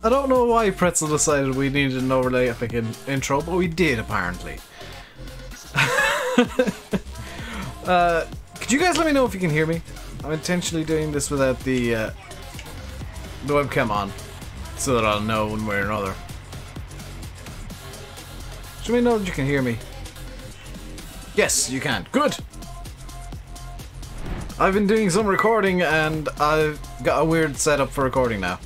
I don't know why Pretzel decided we needed an overlay epic intro, but we did apparently. Could you guys let me know if you can hear me? I'm intentionally doing this without the webcam on, so that I'll know one way or another. Let me know that you can hear me. Yes, you can. Good! I've been doing some recording and I've got a weird setup for recording now.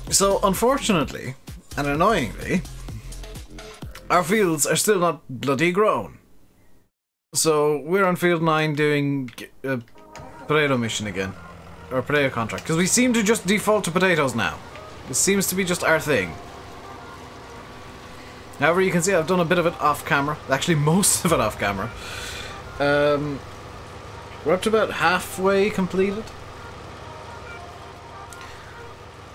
So, unfortunately, and annoyingly, our fields are still not bloody grown. So, we're on field 9 doing a potato mission again. Or potato contract. Because we seem to just default to potatoes now. This seems to be just our thing. However, you can see I've done a bit of it off camera. Actually, most of it off camera. We're up to about halfway completed.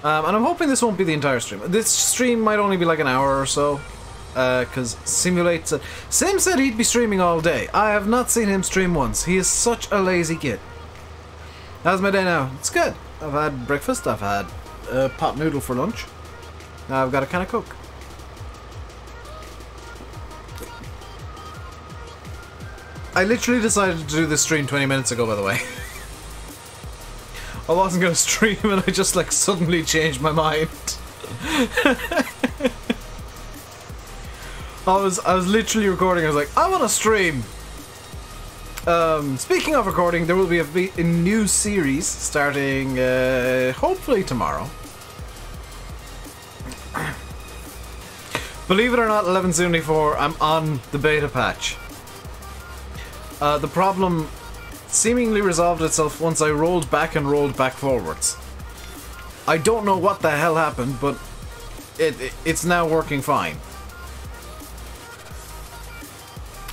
And I'm hoping this won't be the entire stream. This stream might only be like an hour or so. Because Simulate said... Sim said he'd be streaming all day. I have not seen him stream once. He is such a lazy kid. How's my day now? It's good. I've had breakfast. I've had a pot noodle for lunch. Now I've got a can of Coke. I literally decided to do this stream 20 minutes ago, by the way. I wasn't going to stream and I just like suddenly changed my mind. I was literally recording. I was like, I want to stream. Speaking of recording, there will be a new series starting hopefully tomorrow. Believe it or not, 1174, I'm on the beta patch. The problem seemingly resolved itself once I rolled back and rolled back forwards. I don't know what the hell happened, but it's now working fine.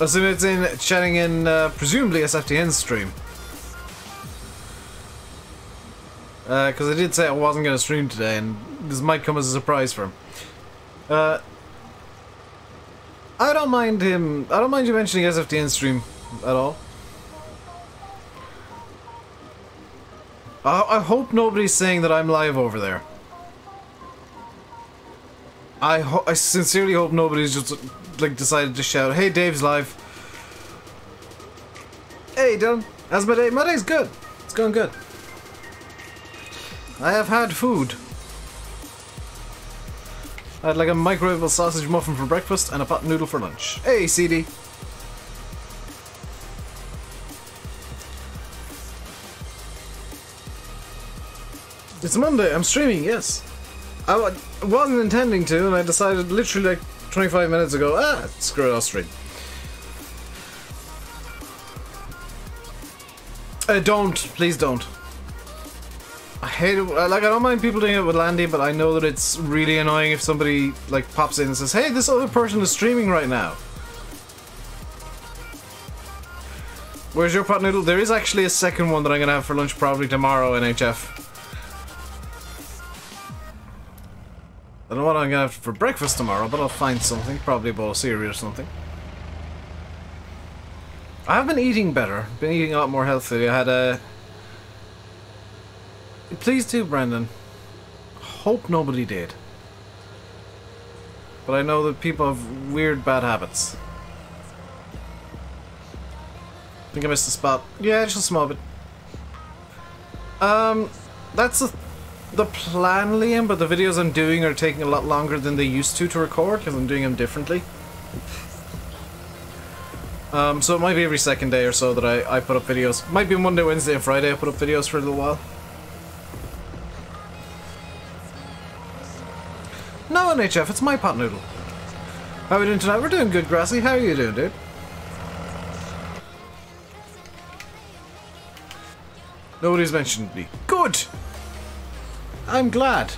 I assume it's chatting in presumably SFTN's stream. Because I did say I wasn't going to stream today, and this might come as a surprise for him. I don't mind you mentioning SFTN's stream at all. I hope nobody's saying that I'm live over there. I sincerely hope nobody's just like decided to shout, "Hey, Dave's live." Hey, Dylan. How's my day? My day's good. It's going good. I have had food. I had like a microwavable sausage muffin for breakfast and a pot noodle for lunch. Hey, CD. It's Monday, I'm streaming, yes. I wasn't intending to, and I decided literally like 25 minutes ago, screw it, I'll stream. Don't, please don't. I hate it, like I don't mind people doing it with Landy, but I know that it's really annoying if somebody like pops in and says, "Hey, this other person is streaming right now." Where's your pot noodle? There is actually a second one that I'm gonna have for lunch probably tomorrow in HF. I don't know what I'm gonna have for breakfast tomorrow, but I'll find something. Probably a bowl of cereal or something. I have been eating better. Been eating a lot more healthily. I had a... Please do, Brendan. Hope nobody did. But I know that people have weird bad habits. I think I missed a spot. Yeah, just a small bit. That's the plan, Liam, but the videos I'm doing are taking a lot longer than they used to record, because I'm doing them differently. So it might be every second day or so that I put up videos. Might be Monday, Wednesday, and Friday I put up videos for a little while. No, NHF, it's my pot noodle. How are we doing tonight? We're doing good, Grassy. How are you doing, dude? Nobody's mentioned me. Good! I'm glad.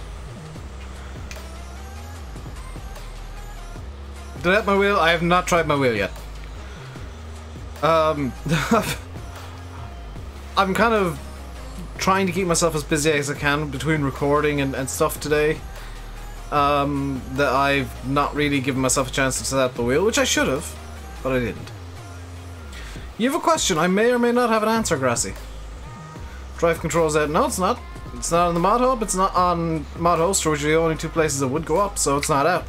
Did I have my wheel? I have not tried my wheel yet. I'm kind of trying to keep myself as busy as I can between recording and stuff today. That I've not really given myself a chance to set up the wheel, which I should have, but I didn't. You have a question. I may or may not have an answer, Grassy. Drive controls out. No, it's not. It's not on the mod hub. It's not on mod hoster, which are the only two places it would go up, so it's not out.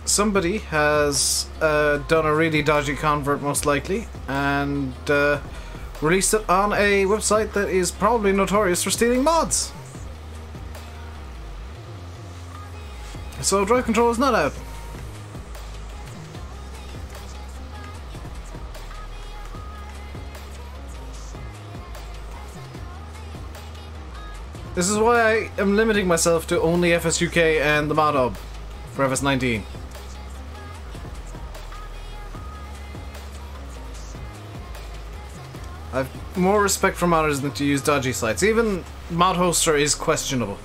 Somebody has done a really dodgy convert, most likely, and released it on a website that is probably notorious for stealing mods. So drive control is not out. This is why I am limiting myself to only FSUK and the mod hub for FS19. I've more respect for modders than to use dodgy sites. Even mod hoster is questionable.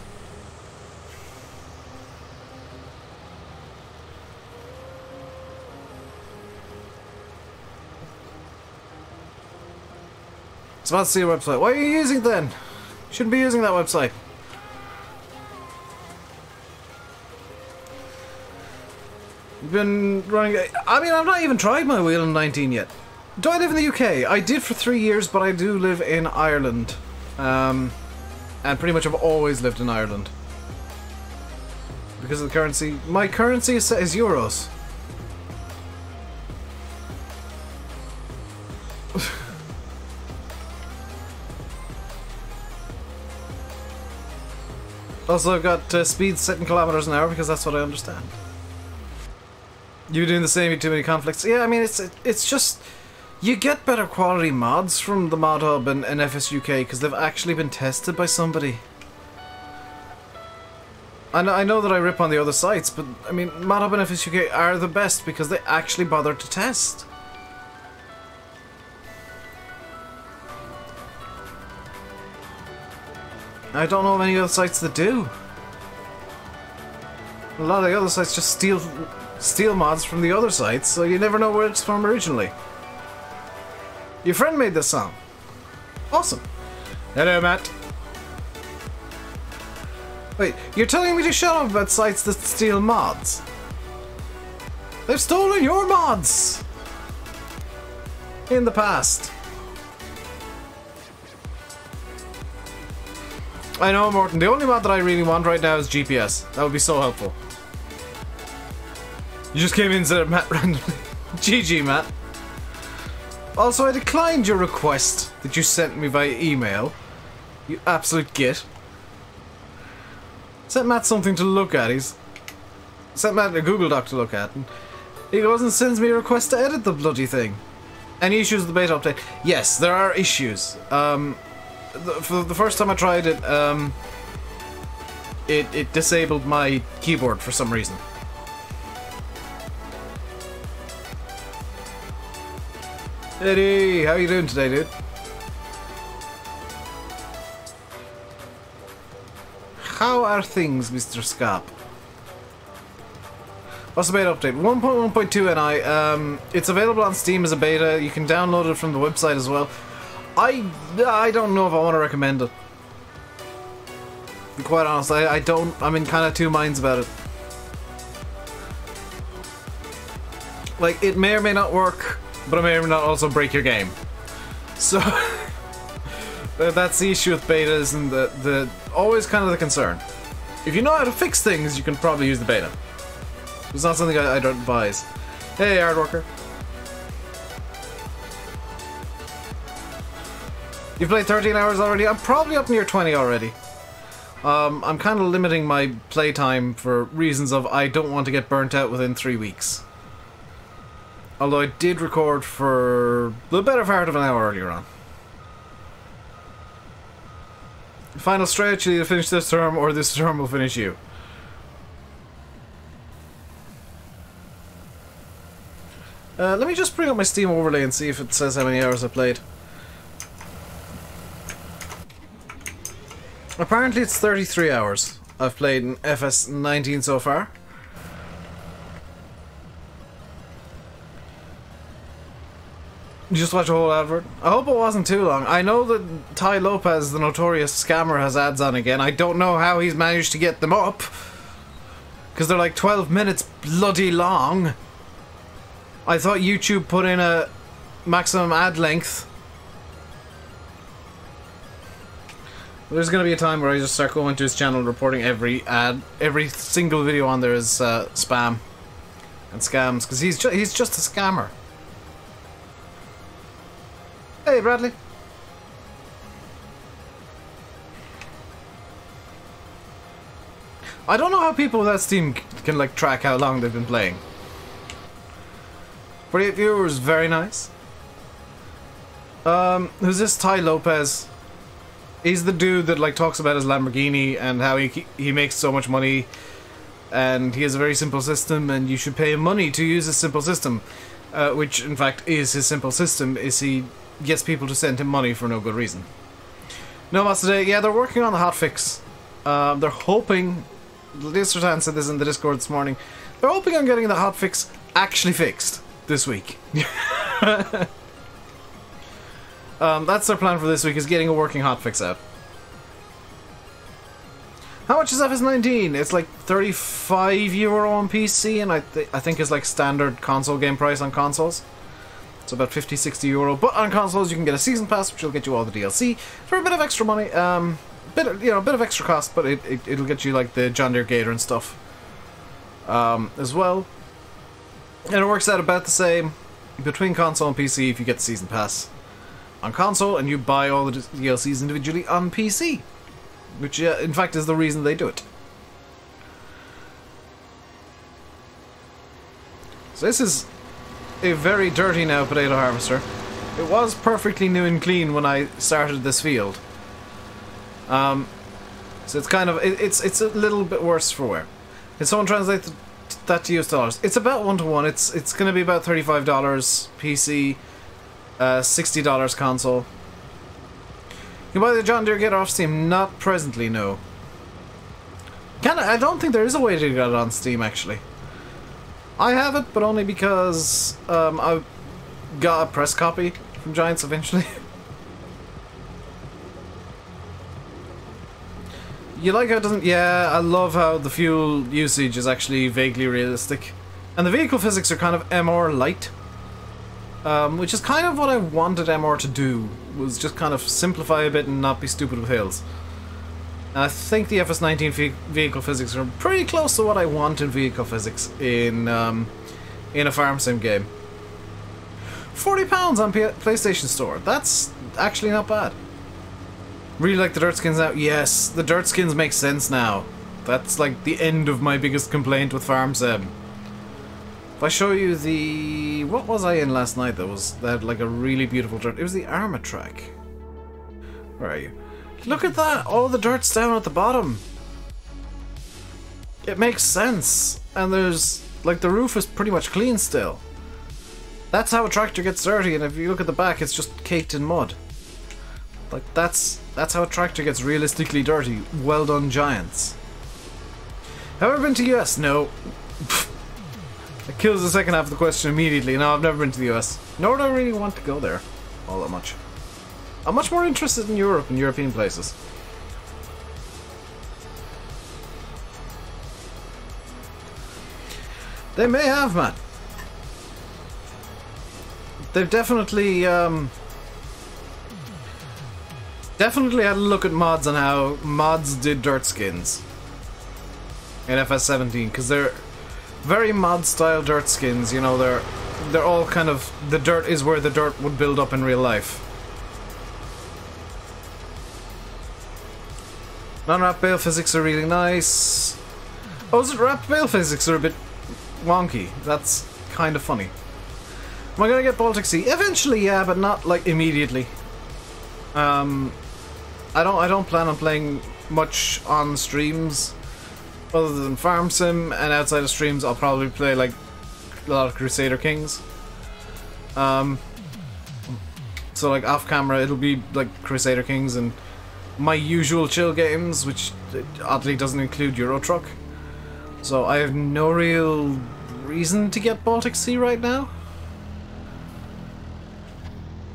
It's about to see a website. Why are you using it then? You shouldn't be using that website. You've been running... I mean, I've not even tried my wheel in 19 yet. Do I live in the UK? I did for 3 years, but I do live in Ireland. And pretty much I've always lived in Ireland. Because of the currency. My currency is euros. Also, I've got speed set in kilometers an hour because that's what I understand. You doing the same? You too many conflicts? Yeah, I mean, it's just... You get better quality mods from the mod hub and FSUK because they've actually been tested by somebody. I know that I rip on the other sites, but I mean, mod hub and FSUK are the best because they actually bothered to test. I don't know of any other sites that do. A lot of the other sites just steal mods from the other sites, so you never know where it's from originally. Your friend made this song. Awesome. Hello, Matt. Wait, you're telling me to shut up about sites that steal mods? They've stolen your mods! In the past. I know, Morton. The only mod that I really want right now is GPS. That would be so helpful. You just came in and said Matt randomly. GG, Matt. Also, I declined your request that you sent me via email. You absolute git. Sent Matt something to look at. He's sent Matt a Google Doc to look at. And he goes and sends me a request to edit the bloody thing. Any issues with the beta update? Yes, there are issues. For the first time I tried it, it disabled my keyboard for some reason. Eddie, how you doing today, dude? How are things, Mr. Scap? What's the beta update? 1.1.2 NI. It's available on Steam as a beta. You can download it from the website as well. I don't know if I want to recommend it. To be quite honest, I don't. I'm in kind of two minds about it. Like, it may or may not work, but it may or may not also break your game. So that's the issue with betas, and the always kind of the concern. If you know how to fix things, you can probably use the beta. It's not something I don't advise. Hey, hard worker. You've played 13 hours already? I'm probably up near 20 already. I'm kind of limiting my playtime for reasons of I don't want to get burnt out within 3 weeks. Although I did record for the better part of an hour earlier on. Final stretch, you either finish this term or this term will finish you. Let me just bring up my Steam overlay and see if it says how many hours I played. Apparently it's 33 hours I've played in FS19 so far. You just watch a whole advert? I hope it wasn't too long. I know that Ty Lopez, the notorious scammer, has ads on again. I don't know how he's managed to get them up, because they're like 12 minutes bloody long. I thought YouTube put in a maximum ad length. There's gonna be a time where I just start going to his channel and reporting every ad, every single video on there is spam and scams, because he's just a scammer. Hey, Bradley. I don't know how people without Steam can like track how long they've been playing. 48 viewers, very nice. Who's this Ty Lopez? He's the dude that like talks about his Lamborghini and how he makes so much money, and he has a very simple system, and you should pay him money to use his simple system, which in fact is his simple system. Is he gets people to send him money for no good reason. No mas today. Yeah, they're working on the hotfix. They're hoping. Listertan said this in the Discord this morning. They're hoping on getting the hotfix actually fixed this week. That's their plan for this week, is getting a working hotfix out. How much is FS19? It's like €35 on PC, and I think it's like standard console game price on consoles. It's about €50–60, but on consoles you can get a season pass, which will get you all the DLC for a bit of extra money. A bit of extra cost, but it'll get you like the John Deere Gator and stuff as well. And it works out about the same between console and PC if you get the season pass on console and you buy all the DLCs individually on PC, which in fact is the reason they do it. So this is a very dirty now potato harvester. It was perfectly new and clean when I started this field. So it's kind of it's a little bit worse for wear. Can someone translate that to US dollars? It's about 1-to-1. It's going to be about $35 PC, $60 console. You can buy the John Deere Gator off Steam. Not presently, no. I don't think there is a way to get it on Steam actually. I have it, but only because I got a press copy from Giants eventually. You like how it doesn't... Yeah, I love how the fuel usage is actually vaguely realistic. And the vehicle physics are kind of MR light. Which is kind of what I wanted MR to do, was just kind of simplify a bit and not be stupid with hills. And I think the FS19 vehicle physics are pretty close to what I want in vehicle physics in a farm sim game. £40 on PlayStation Store. That's actually not bad. Really like the dirt skins now. Yes, the dirt skins make sense now. That's like the end of my biggest complaint with farm sim. If I show you the... What was I in last night that had like a really beautiful dirt? It was the Arma track. Where are you? Look at that! All the dirt's down at the bottom. It makes sense. And there's... like the roof is pretty much clean still. That's how a tractor gets dirty, and if you look at the back it's just caked in mud. Like that's how a tractor gets realistically dirty. Well done, Giants. Have I ever been to US? No. It kills the second half of the question immediately. No, I've never been to the US. Nor do I really want to go there all that much. I'm much more interested in Europe and European places. They may have, man. They've definitely definitely had a look at mods and how mods did dirt skins in FS17, because they're very mod style dirt skins. You know, they're all kind of, the dirt is where the dirt would build up in real life. Non-wrap bale physics are really nice. Oh, is it wrap bale physics are a bit wonky? That's kind of funny. Am I gonna get Baltic Sea? Eventually, yeah, but not like immediately. I don't plan on playing much on streams other than Farm Sim, and outside of streams I'll probably play like a lot of Crusader Kings. So like off camera it'll be like Crusader Kings and my usual chill games, which oddly doesn't include Euro Truck. So I have no real reason to get Baltic Sea right now.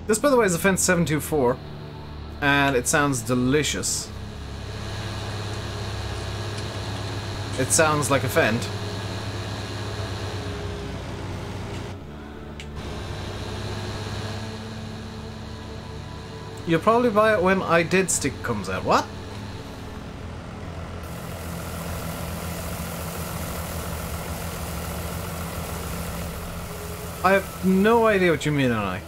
This, by the way, is a Fence 724, and it sounds delicious. It sounds like a Fent. You'll probably buy it when I Dead Stick comes out. What? I have no idea what you mean, I.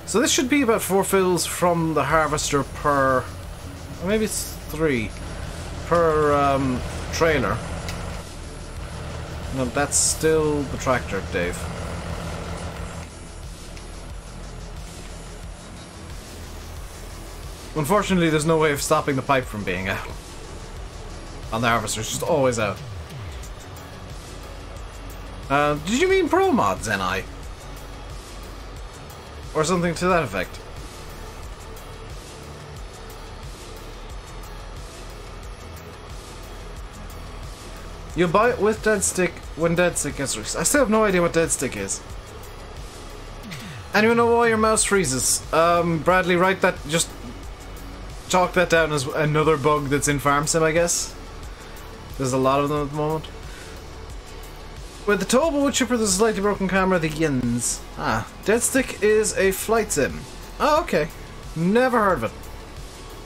So this should be about 4 fills from the harvester per... or maybe it's 3 per trailer. No, that's still the tractor, Dave. Unfortunately, there's no way of stopping the pipe from being out. On the harvester, it's just always out. Did you mean pro mods, NI? Or something to that effect? You'll buy it with Dead Stick when Dead Stick gets released. I still have no idea what Dead Stick is. Anyone know why your mouse freezes? Bradley, write that, just chalk that down as another bug that's in Farm Sim, I guess. There's a lot of them at the moment. With the Toba Wood Chipper, there's a slightly broken camera, the Yins. Ah, Dead Stick is a flight sim. Oh, okay. Never heard of it.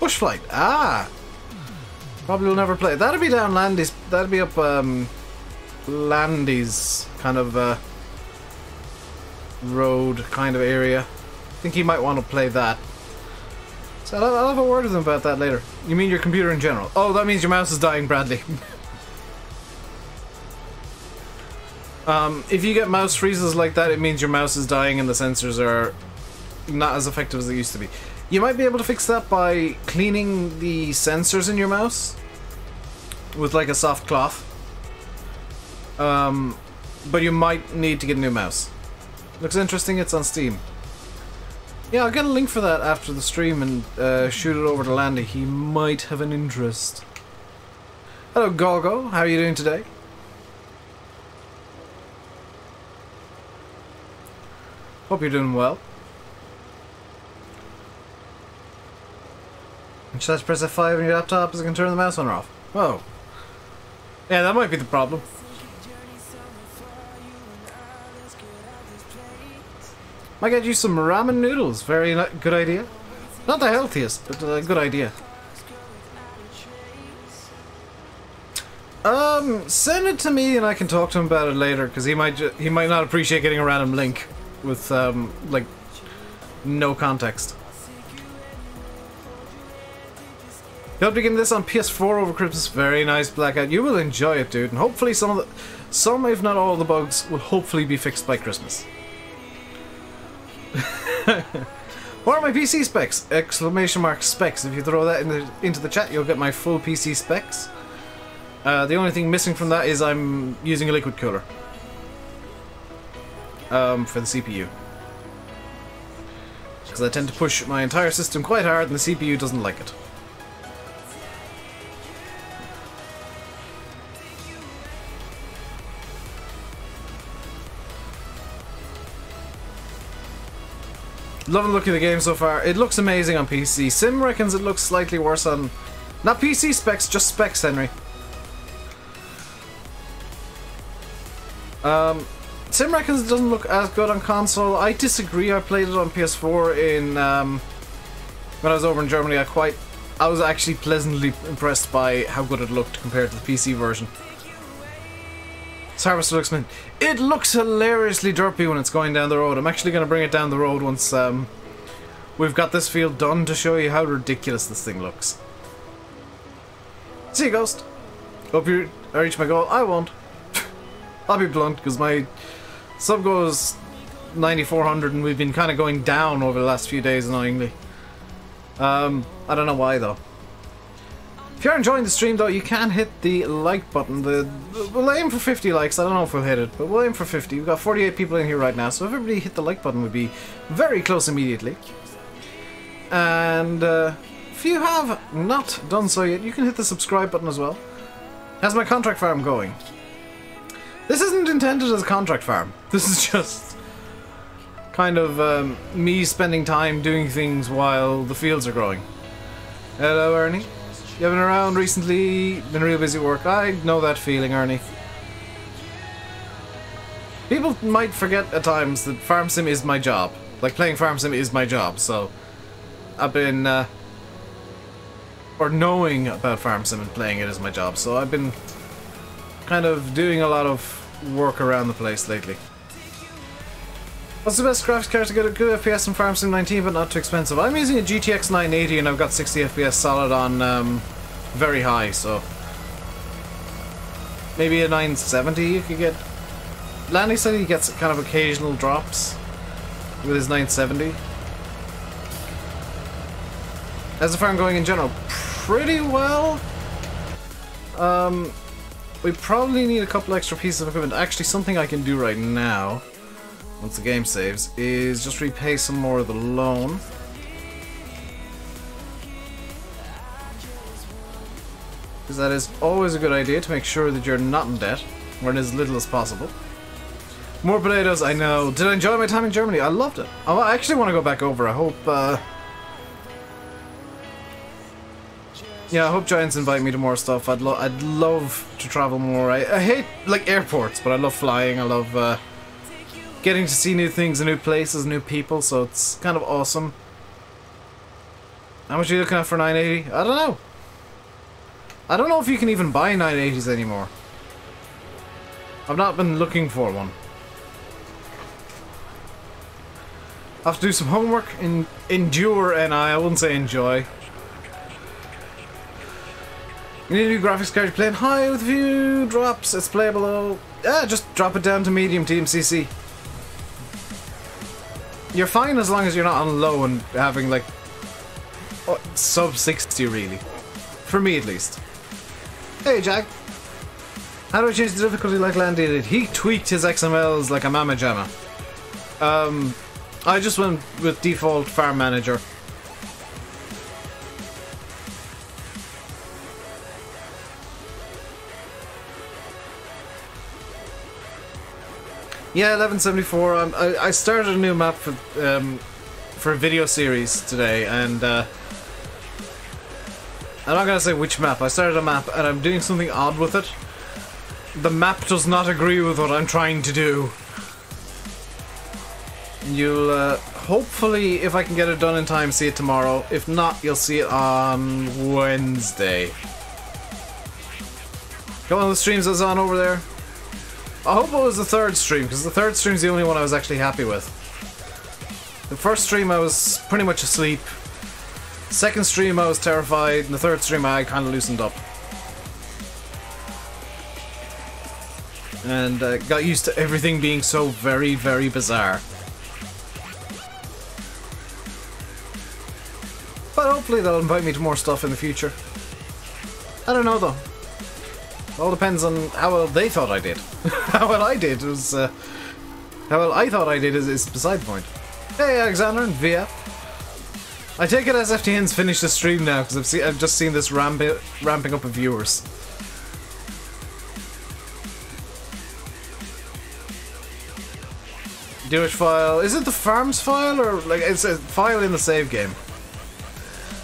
Bush Flight. Ah! Probably will never play it. That'd be down Landy's. That'd be up, Landy's kind of, road kind of area. I think he might want to play that. So I'll have a word with him about that later. You mean your computer in general? Oh, that means your mouse is dying, Bradley. If you get mouse freezes like that, it means your mouse is dying and the sensors are not as effective as they used to be. You might be able to fix that by cleaning the sensors in your mouse with like a soft cloth. But you might need to get a new mouse. Looks interesting, it's on Steam. Yeah, I'll get a link for that after the stream and shoot it over to Landy. He might have an interest. Hello, Golgo. How are you doing today? Hope you're doing well. And should I press F5 on your laptop so I can turn the mouse on or off? Whoa. Yeah, that might be the problem. Might get you some ramen noodles. Very good idea. Not the healthiest, but a good idea. Send it to me and I can talk to him about it later, because he might not appreciate getting a random link with like no context. You'll be getting this on PS4 over Christmas. Very nice, Blackout. You will enjoy it, dude, and hopefully some if not all of the bugs will hopefully be fixed by Christmas. What are my PC specs? Exclamation mark specs. If you throw that into the chat, you'll get my full PC specs. The only thing missing from that is I'm using a liquid cooler for the CPU, because I tend to push my entire system quite hard and the CPU doesn't like it. Loving the look of the game so far. It looks amazing on PC. Sim reckons it looks slightly worse on... not PC specs, just specs, Henry. Sim reckons it doesn't look as good on console. I disagree. I played it on PS4 in... when I was over in Germany. I was actually pleasantly impressed by how good it looked compared to the PC version. This harvester looks mint. It looks hilariously derpy when it's going down the road. I'm actually going to bring it down the road once we've got this field done to show you how ridiculous this thing looks. See you, Ghost. Hope I reach my goal. I won't. I'll be blunt, because my sub goal is 9,400 and we've been kind of going down over the last few days, annoyingly. I don't know why, though. If you're enjoying the stream, though, you can hit the like button. We'll aim for 50 likes. I don't know if we'll hit it, but we'll aim for 50. We've got 48 people in here right now, so if everybody hit the like button, we'd be very close immediately. And if you have not done so yet, you can hit the subscribe button as well. How's my contract farm going? This isn't intended as a contract farm. This is just kind of me spending time doing things while the fields are growing. Hello, Ernie. You been around recently? Been real busy at work? I know that feeling, Ernie. People might forget at times that Farm Sim is my job. Like, playing Farm Sim is my job, so I've been, or knowing about Farm Sim and playing it is my job, so I've been kind of doing a lot of work around the place lately. What's the best graphics card to get a good FPS in Farm Sim 19 but not too expensive? I'm using a GTX 980 and I've got 60 FPS solid on very high, so maybe a 970 you could get. Landy said he gets kind of occasional drops with his 970. How's the farm going in general? Pretty well. We probably need a couple extra pieces of equipment. Actually, something I can do right now, once the game saves, is just repay some more of the loan. Because that is always a good idea to make sure that you're not in debt, or in as little as possible. More potatoes, I know. Did I enjoy my time in Germany? I loved it. I actually want to go back over. I hope, yeah, I hope Giants invite me to more stuff. I'd love to travel more. I hate, like, airports, but I love flying. I love, getting to see new things and new places, new people, so it's kind of awesome. How much are you looking at for 980? I don't know. I don't know if you can even buy 980s anymore. I've not been looking for one. I have to do some homework, endure, and I wouldn't say enjoy. You need a new graphics card. You're playing high with a few drops. It's playable though. Yeah, just drop it down to medium TMCC. You're fine as long as you're not on low and having like sub 60 really. For me at least. Hey Jack. How do I change the difficulty like Landy did? He tweaked his XMLs like a mama jamma. I just went with default farm manager. Yeah, 1174. I started a new map for a video series today, and I'm not gonna say which map. I started a map, and I'm doing something odd with it. The map does not agree with what I'm trying to do. You'll hopefully, if I can get it done in time, see it tomorrow. If not, you'll see it on Wednesday. Got one of the streams I was on over there. I hope it was the third stream, because the third stream's the only one I was actually happy with. The first stream I was pretty much asleep. Second stream I was terrified, and the third stream I kind of loosened up. And got used to everything being so very, very bizarre. But hopefully they'll invite me to more stuff in the future. I don't know though. It all depends on how well they thought I did. How well I did was... how well I thought I did is beside the point. Hey Alexander and Via. I take it as FTN's finished the stream now, because I've just seen this ramping up of viewers. Jewish file. Is it the farms file, or like it's a file in the save game?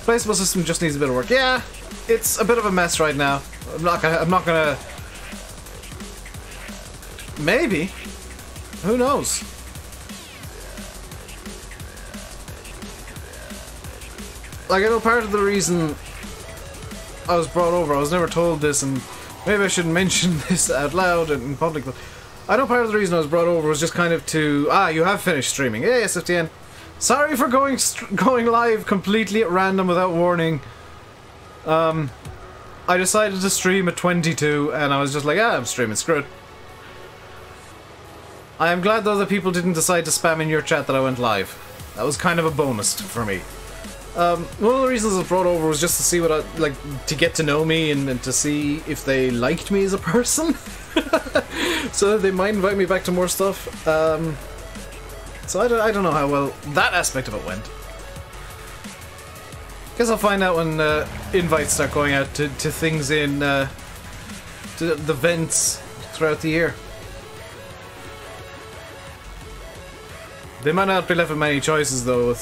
Placeable system just needs a bit of work. Yeah, it's a bit of a mess right now. I'm not gonna. Maybe. Who knows? Like, I know part of the reason I was brought over, I was never told this, and maybe I shouldn't mention this out loud and in public, but I know part of the reason I was brought over was just kind of to, you have finished streaming. Hey, SFTN. Sorry for going live completely at random without warning. I decided to stream at 22, and I was just like, I'm streaming, screw it. I am glad though that people didn't decide to spam in your chat that I went live. That was kind of a bonus for me. One of the reasons I was brought over was just to see what to get to know me and to see if they liked me as a person. So that they might invite me back to more stuff. So I don't know how well that aspect of it went. Guess I'll find out when invites start going out to things in to the vents throughout the year. They might not be left with many choices though, with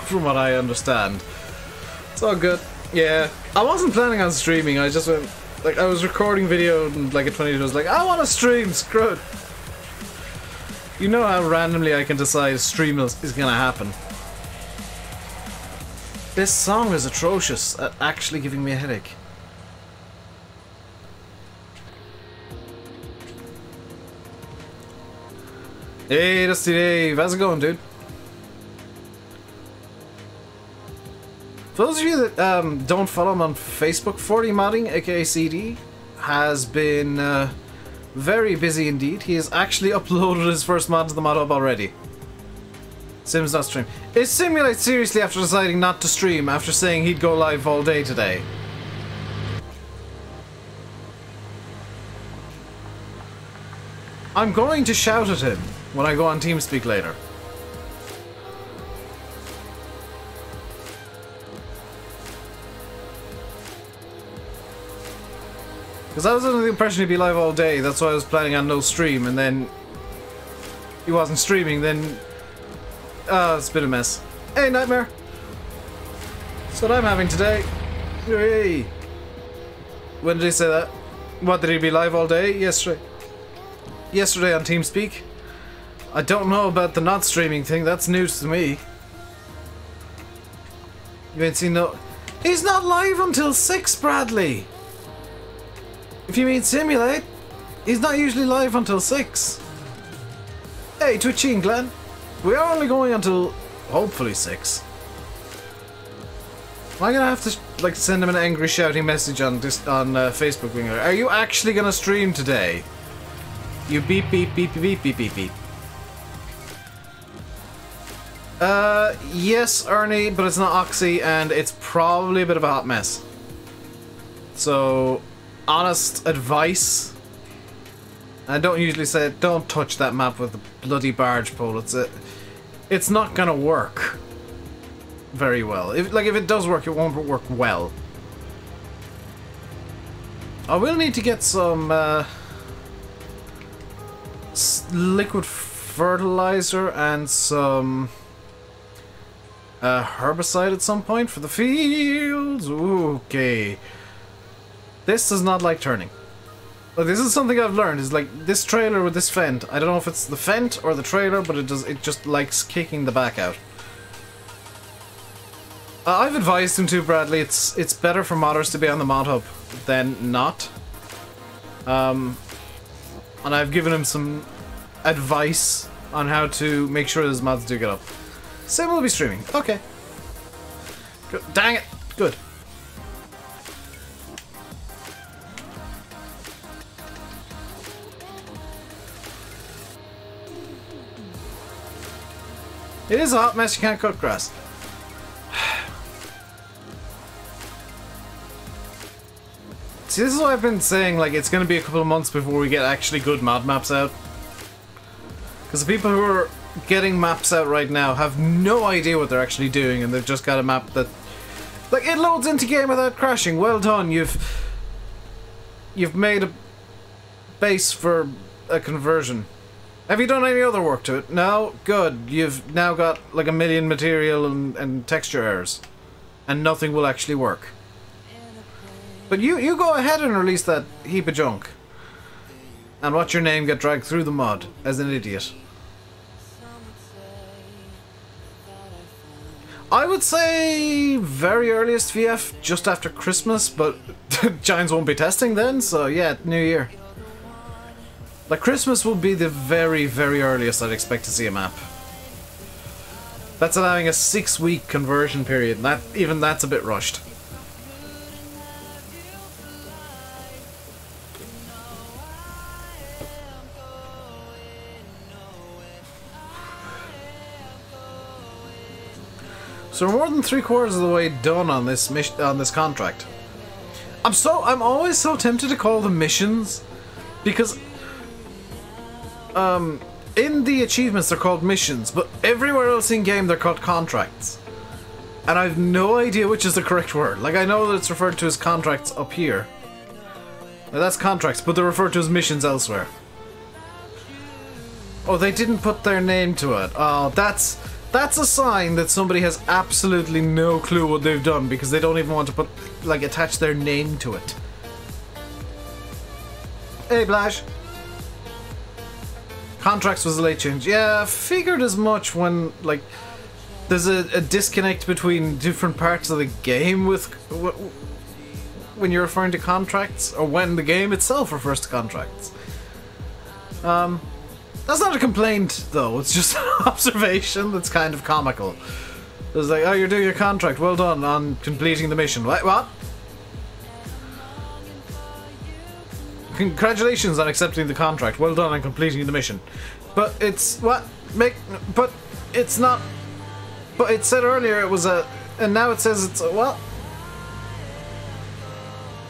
from what I understand. It's all good. Yeah, I wasn't planning on streaming. I just went like I was recording video and like at 20 I was like, I want to stream. Screw it. You know how randomly I can decide a stream is gonna happen. This song is atrocious at actually giving me a headache. Hey, Dusty Dave, how's it going, dude? For those of you that don't follow him on Facebook, 40 Modding, aka CD, has been very busy indeed. He has actually uploaded his first mod to the mod hub already. Sims not stream. Is Simulate seriously after deciding not to stream after saying he'd go live all day today? I'm going to shout at him when I go on TeamSpeak later. Because I was under the impression he'd be live all day, that's why I was planning on no stream, and then he wasn't streaming, then it's been a mess. Hey, Nightmare! That's what I'm having today. Hey! When did he say that? What, did he be live all day? Yesterday. Yesterday on TeamSpeak. I don't know about the not streaming thing, that's news to me. You ain't seen no... He's not live until 6, Bradley! If you mean Simulate, he's not usually live until 6. Hey, Twitching Glenn. We are only going until, hopefully, 6. Am I gonna have to, like, send him an angry shouting message on Facebook being like, are you actually gonna stream today? You beep beep beep beep beep beep beep. Yes, Ernie, but it's not Oxy, and it's probably a bit of a hot mess. So, honest advice. I don't usually say, don't touch that map with the bloody barge pole. It's not gonna work very well. If it does work, it won't work well. I will need to get some liquid fertilizer and some herbicide at some point for the fields. Okay. This does not like turning. Well, this is something I've learned, is like this trailer with this fent. I don't know if it's the fent or the trailer, but it just likes kicking the back out. I've advised him to, Bradley, it's better for modders to be on the mod hub than not. And I've given him some advice on how to make sure his mods do get up. Sim will be streaming. Okay. Good. Dang it. Good. It is a hot mess, you can't cut grass. See, this is what I've been saying, like, it's gonna be a couple of months before we get actually good mod maps out. Because the people who are getting maps out right now have no idea what they're actually doing, and they've just got a map that... Like, it loads into game without crashing. Well done, you've made a base for a conversion. Have you done any other work to it? No? Good. You've now got like a million material and texture errors. And nothing will actually work. But you go ahead and release that heap of junk. And watch your name get dragged through the mud as an idiot. I would say very earliest VF just after Christmas, but Giants won't be testing then, so yeah, New Year. Like, Christmas will be the very, very earliest I'd expect to see a map. That's allowing a 6-week conversion period, and even that's a bit rushed. So we're more than 3/4 of the way done on this contract. I'm always so tempted to call them missions, because in the achievements they're called missions, but everywhere else in game they're called contracts. and I've no idea which is the correct word. Like, I know that it's referred to as contracts up here. Now, that's contracts, but they're referred to as missions elsewhere. Oh, they didn't put their name to it. Oh, that's a sign that somebody has absolutely no clue what they've done, because they don't even want to put, like, attach their name to it. Hey, Blash. Contracts was a late change. Yeah, I figured as much when, like, there's a disconnect between different parts of the game with when you're referring to contracts, or when the game itself refers to contracts. That's not a complaint, though. It's just an observation that's kind of comical. It's like, oh, you're doing a contract. Well done on completing the mission. What? Congratulations on accepting the contract. Well done on completing the mission. But it's what? But it's not. But it said earlier it was a, and now it says it's a what?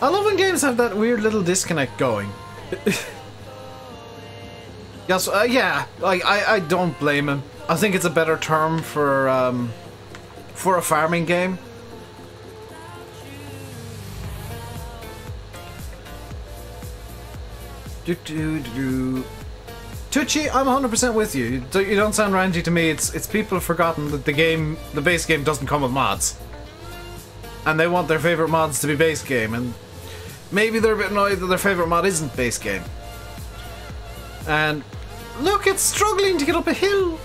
I love when games have that weird little disconnect going. Yes, yeah. Like I don't blame him. I think it's a better term for a farming game. Tucci, I'm 100% with you. You don't sound ranty to me. It's people have forgotten that the base game doesn't come with mods, and they want their favorite mods to be base game, and maybe they're a bit annoyed that their favorite mod isn't base game. And look, it's struggling to get up a hill.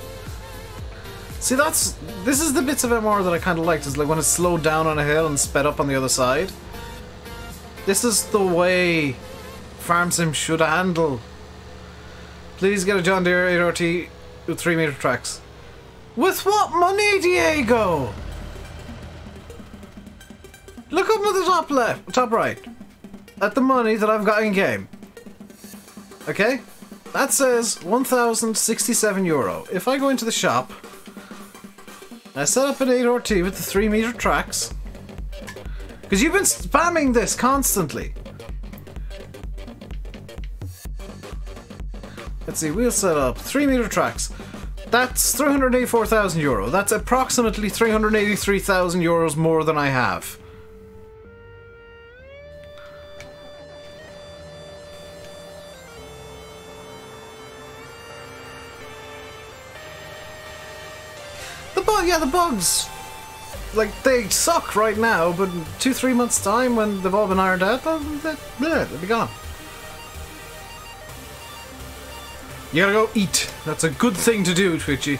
See, this is the bits of MR that I kind of liked. Is like when it's slowed down on a hill and sped up on the other side. This is the way Farm Sim should handle. Please get a John Deere 8RT with 3-meter tracks. With what money, Diego? Look up at the top left, top right, at the money that I've got in game. Okay, that says 1,067 euro. If I go into the shop, I set up an 8RT with the 3-meter tracks, because you've been spamming this constantly. Let's see, wheel setup, 3-meter tracks. That's 384,000 euro. That's approximately 383,000 euros more than I have. The bugs, like, they suck right now, but in 2-3 months time when they've all been ironed out, they'll be gone. You gotta go eat. That's a good thing to do, Twitchy.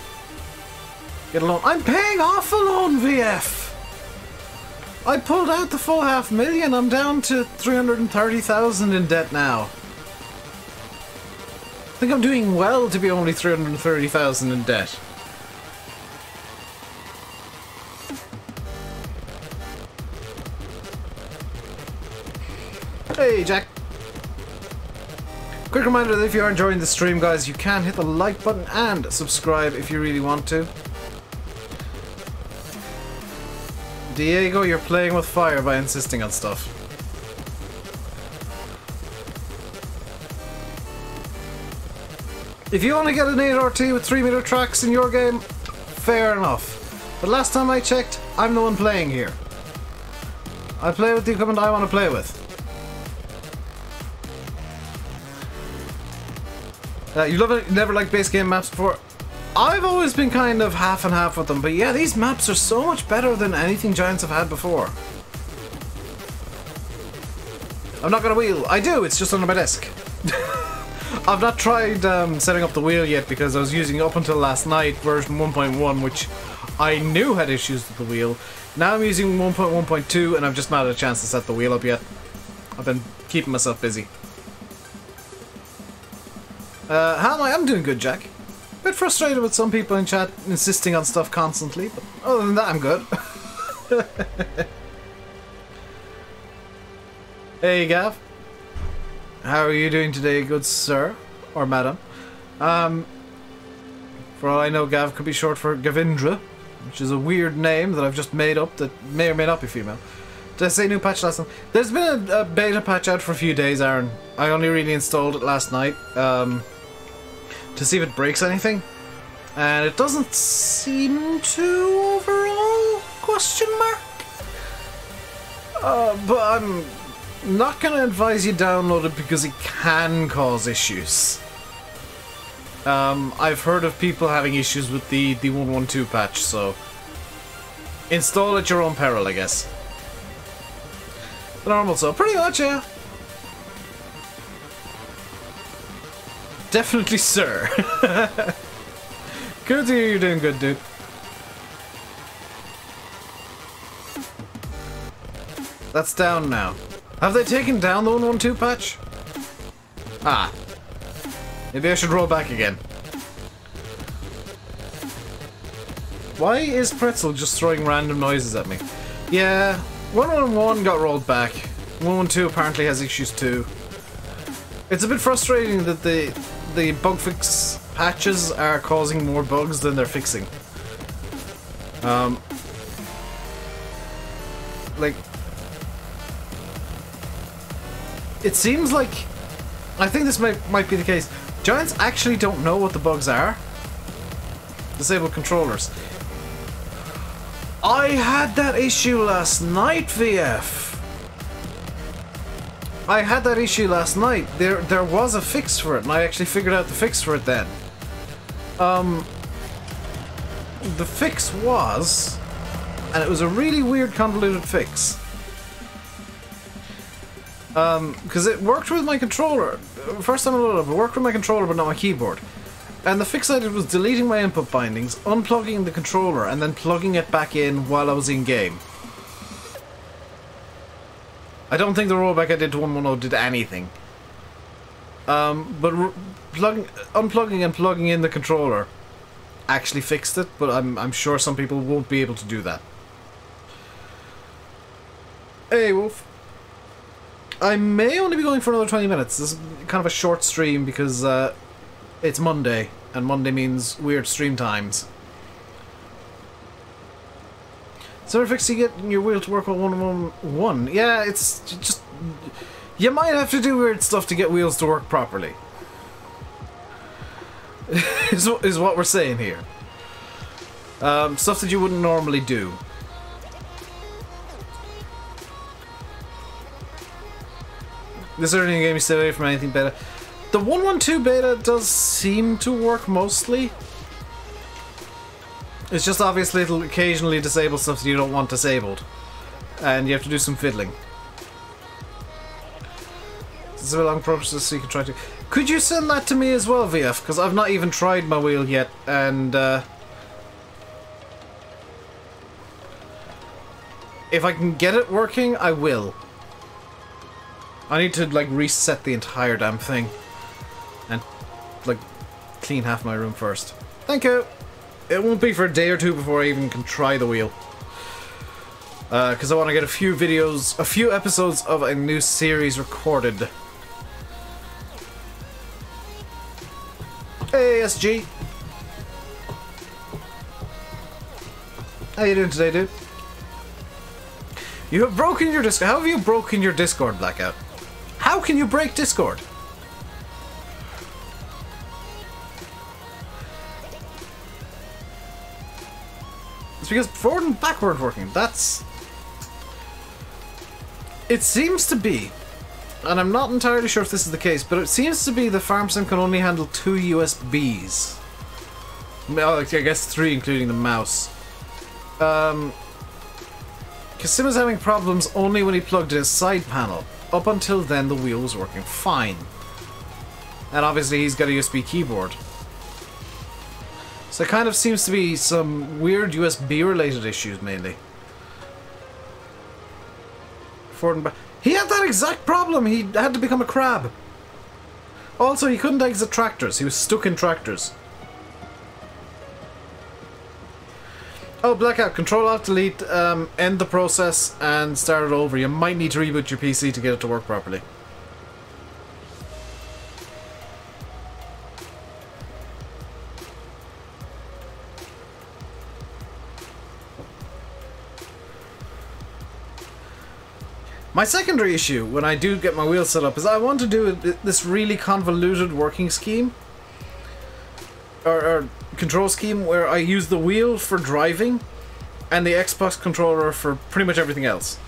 Get a loan. I'm paying off a loan, VF! I pulled out the full $500,000. I'm down to 330,000 in debt now. I think I'm doing well to be only 330,000 in debt. Hey, Jack. Quick reminder that if you are enjoying the stream, guys, you can hit the like button and subscribe if you really want to. Diego, you're playing with fire by insisting on stuff. If you want to get an 8RT with 3-meter tracks in your game, fair enough. But last time I checked, I'm the one playing here. I play with the equipment I want to play with. You never liked base game maps before? I've always been kind of half and half with them, but yeah, these maps are so much better than anything Giants have had before. I'm not gonna wheel. I do, it's just under my desk. I've not tried setting up the wheel yet because I was using up until last night version 1.1, which I knew had issues with the wheel. Now I'm using 1.1.2 and I've just not had a chance to set the wheel up yet. I've been keeping myself busy. How am I? I'm doing good, Jack. A bit frustrated with some people in chat insisting on stuff constantly, but other than that, I'm good. Hey, Gav. How are you doing today, good sir? Or madam? For all I know, Gav could be short for Gavindra, which is a weird name that I've just made up that may or may not be female. Did I say new patch last time? There's been a beta patch out for a few days, Aaron. I only really installed it last night. To see if it breaks anything, and it doesn't seem to overall, quite Question mark? But I'm not gonna advise you download it because it can cause issues. I've heard of people having issues with the 112 patch, so install at your own peril, I guess. The normal, so pretty much, yeah. Definitely, sir. Good to hear you're doing good, dude. That's down now. Have they taken down the 112 patch? Ah. Maybe I should roll back again. Why is Pretzel just throwing random noises at me? Yeah, 111 got rolled back. 112 apparently has issues too. It's a bit frustrating that the bug fix patches are causing more bugs than they're fixing. Like, it seems like, I think this might be the case. Giants actually don't know what the bugs are. Disabled controllers. I had that issue last night, VF. I had that issue last night. There was a fix for it, and I actually figured out the fix for it then. The fix was, and it was a really weird convoluted fix. Because it worked with my controller. First time I loaded up, it worked with my controller but not my keyboard. And the fix I did was deleting my input bindings, unplugging the controller, and then plugging it back in while I was in game. I don't think the rollback I did to 110 did anything. But unplugging and plugging in the controller actually fixed it, but I'm sure some people won't be able to do that. Hey, Wolf. I may only be going for another 20 minutes. This is kind of a short stream because it's Monday, and Monday means weird stream times. So we're fixing getting your wheel to work on 111. Yeah, it's just... You might have to do weird stuff to get wheels to work properly. is what we're saying here. Stuff that you wouldn't normally do. This early game, you stay away from anything beta. The 112 beta does seem to work mostly. It's just obviously it'll occasionally disable stuff that you don't want disabled. And you have to do some fiddling. It's a long process, so you can try to... Could you send that to me as well, VF? Because I've not even tried my wheel yet, and if I can get it working, I will. I need to, like, reset the entire damn thing. And, like, clean half my room first. Thank you! It won't be for a day or two before I even can try the wheel. Because I want to get a few episodes of a new series recorded. Hey, SG! How you doing today, dude? You have broken your Discord. How have you broken your Discord, Blackout? How can you break Discord? It's because forward and backward working. That's... It seems to be, and I'm not entirely sure if this is the case, but it seems to be the farm sim can only handle 2 USBs. Well, I guess 3 including the mouse. Because Sim was having problems only when he plugged in his side panel. Up until then, the wheel was working fine. And obviously he's got a USB keyboard. So it kind of seems to be some weird USB related issues mainly. Forward and back. He had that exact problem! He had to become a crab. Also, he couldn't exit tractors. He was stuck in tractors. Oh, Blackout, Control-Alt-Delete, end the process and start it over. You might need to reboot your PC to get it to work properly. My secondary issue when I do get my wheel set up is I want to do this really convoluted working scheme. Or control scheme where I use the wheel for driving and the Xbox controller for pretty much everything else.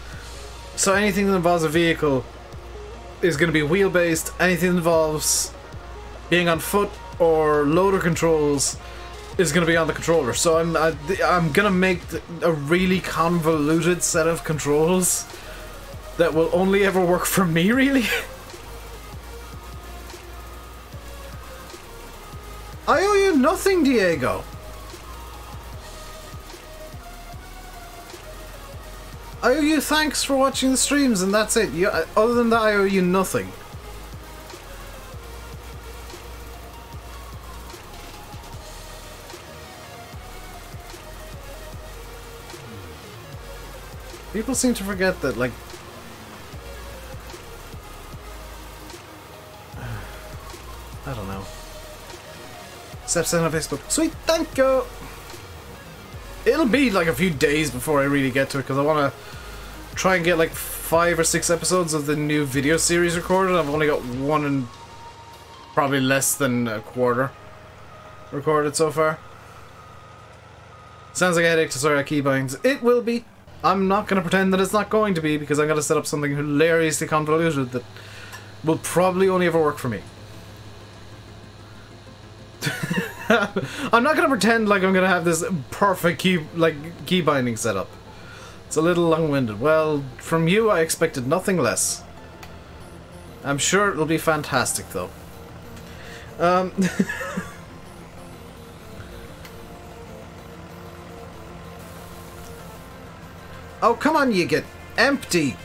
So anything that involves a vehicle is going to be wheel-based. Anything that involves being on foot or loader controls is going to be on the controller. So I'm going to make a really convoluted set of controls that will only ever work for me, really. I owe you nothing, Diego. I owe you thanks for watching the streams, and that's it. Other than that, I owe you nothing. People seem to forget that, like... I don't know. Steps in on Facebook. Sweet, thank you! It'll be like a few days before I really get to it, because I want to try and get like 5 or 6 episodes of the new video series recorded. I've only got one and probably less than a quarter recorded so far. Sounds like a headache to sort out keybinds. It will be. I'm not going to pretend that it's not going to be, because I'm going to set up something hilariously convoluted that will probably only ever work for me. I'm not going to pretend like I'm going to have this perfect key binding setup. It's a little long-winded. Well, from you I expected nothing less. I'm sure it'll be fantastic, though. Oh, come on, you get empty.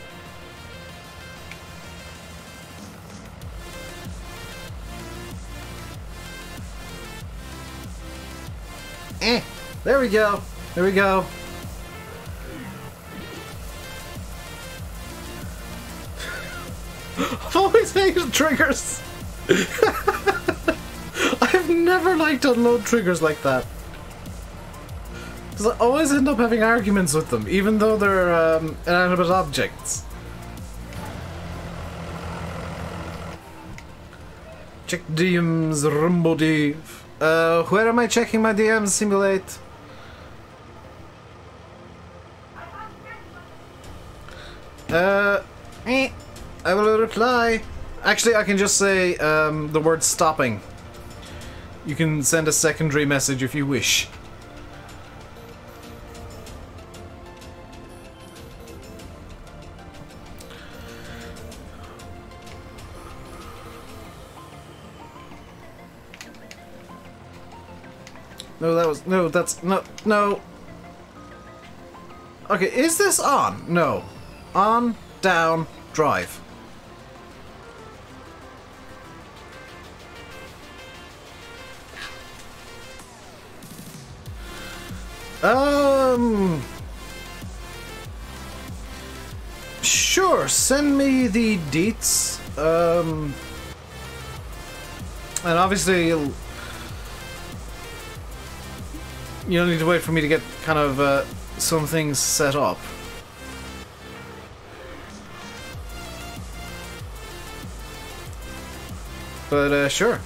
There we go. There we go. I've always hated triggers. I've never liked to unload triggers like that. Because I always end up having arguments with them, even though they're inanimate objects. Check DMs, RainbowDave. Where am I checking my DMs, Simulate? I will reply. Actually, I can just say the word stopping. You can send a secondary message if you wish. No, that was... No, that's... No, no. Okay, is this on? No. On, down, drive. Sure, send me the deets. And obviously you'll need to wait for me to get kind of some things set up. But sure.